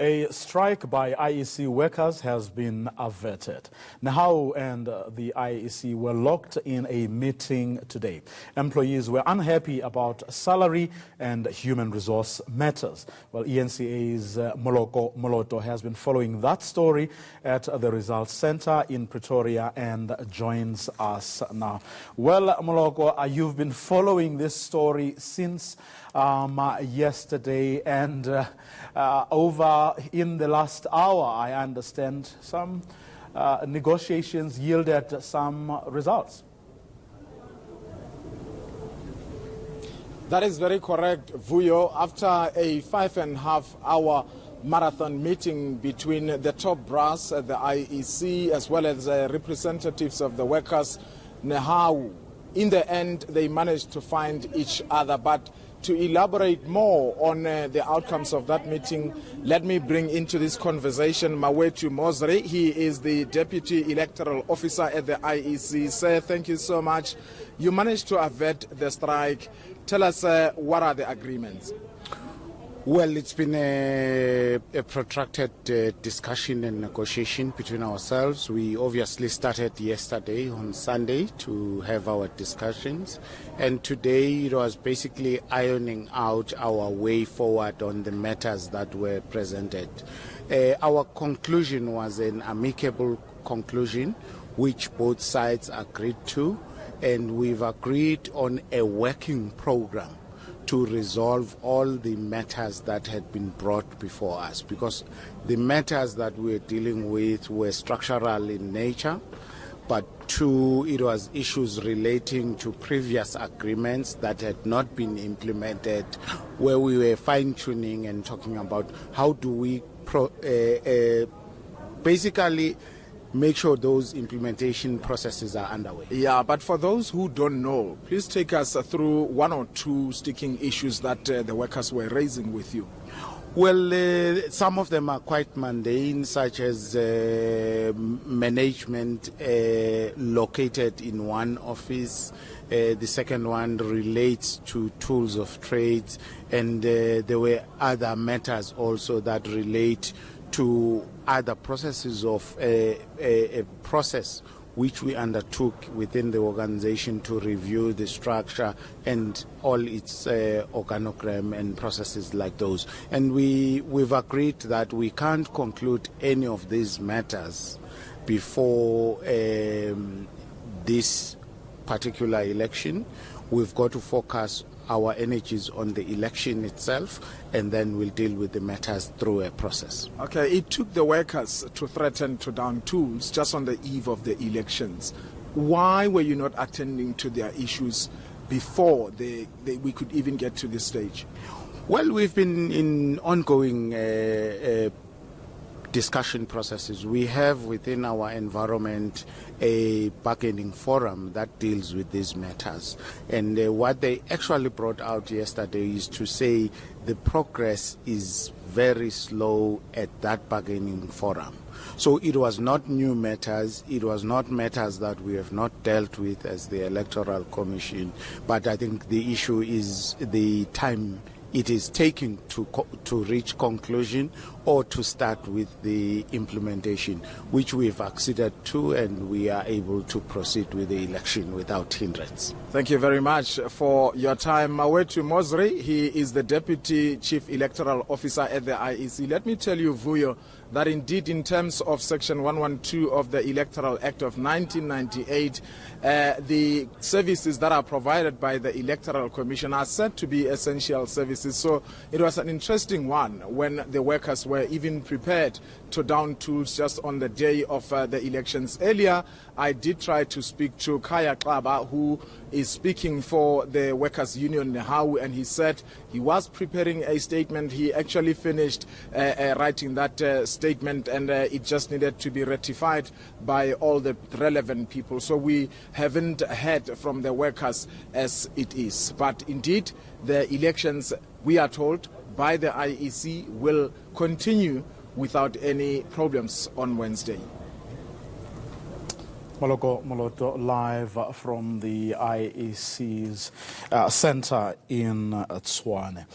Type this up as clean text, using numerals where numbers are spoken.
A strike by IEC workers has been averted. Nahau and the IEC were locked in a meeting today. Employees were unhappy about salary and human resource matters. Well, ENCA's Moloko Moloto has been following that story at the Results Center in Pretoria and joins us now. Well, Moloko, you've been following this story since yesterday and over in the last hour, I understand, some negotiations yielded some results. That is very correct, Vuyo. After a 5.5-hour marathon meeting between the top brass at the IEC as well as representatives of the workers, Nehau, in the end, they managed to find each other. But to elaborate more on the outcomes of that meeting, let me bring into this conversation Mawetu Mosri. He is the Deputy Electoral Officer at the IEC. Sir, thank you so much. You managed to avert the strike. Tell us what are the agreements? Well, it's been a protracted discussion and negotiation between ourselves. We obviously started yesterday on Sunday to have our discussions, and today it was basically ironing out our way forward on the matters that were presented. Our conclusion was an amicable conclusion which both sides agreed to, and we've agreed on a working program to resolve all the matters that had been brought before us, because the matters that we were dealing with were structural in nature, but two, it was issues relating to previous agreements that had not been implemented, where we were fine-tuning and talking about how do we basically make sure those implementation processes are underway. Yeah, but for those who don't know, please take us through one or two sticking issues that the workers were raising with you. Well, some of them are quite mundane, such as management located in one office. The second one relates to tools of trade, and there were other matters also that relate to other processes of a process which we undertook within the organization to review the structure and all its organogram and processes like those. And we've agreed that we can't conclude any of these matters before this particular election. We've got to focus our energies on the election itself, and then we'll deal with the matters through a process. Okay, it took the workers to threaten to down tools just on the eve of the elections. Why were you not attending to their issues before we could even get to this stage? Well, we've been in ongoing discussion processes. We have within our environment a bargaining forum that deals with these matters. And what they actually brought out yesterday is to say the progress is very slow at that bargaining forum. So it was not new matters, it was not matters that we have not dealt with as the Electoral Commission, but I think the issue is the time it is taking to reach conclusion or to start with the implementation, which we've acceded to, and we are able to proceed with the election without hindrance. Thank you very much for your time. Mawetu Mosri, he is the Deputy Chief Electoral Officer at the IEC. Let me tell you, Vuyo, that indeed in terms of Section 112 of the Electoral Act of 1998, the services that are provided by the Electoral Commission are said to be essential services. So it was an interesting one when the workers were even prepared to down tools just on the day of the elections. Earlier, I did try to speak to Kaya Klaba, who is speaking for the Workers' Union Nehau, and he said he was preparing a statement. He actually finished writing that statement, and it just needed to be ratified by all the relevant people. So we haven't heard from the workers as it is. But indeed, the elections, we are told by the IEC, will continue without any problems on Wednesday. Moloko Moloto live from the IEC's center in Tshwane.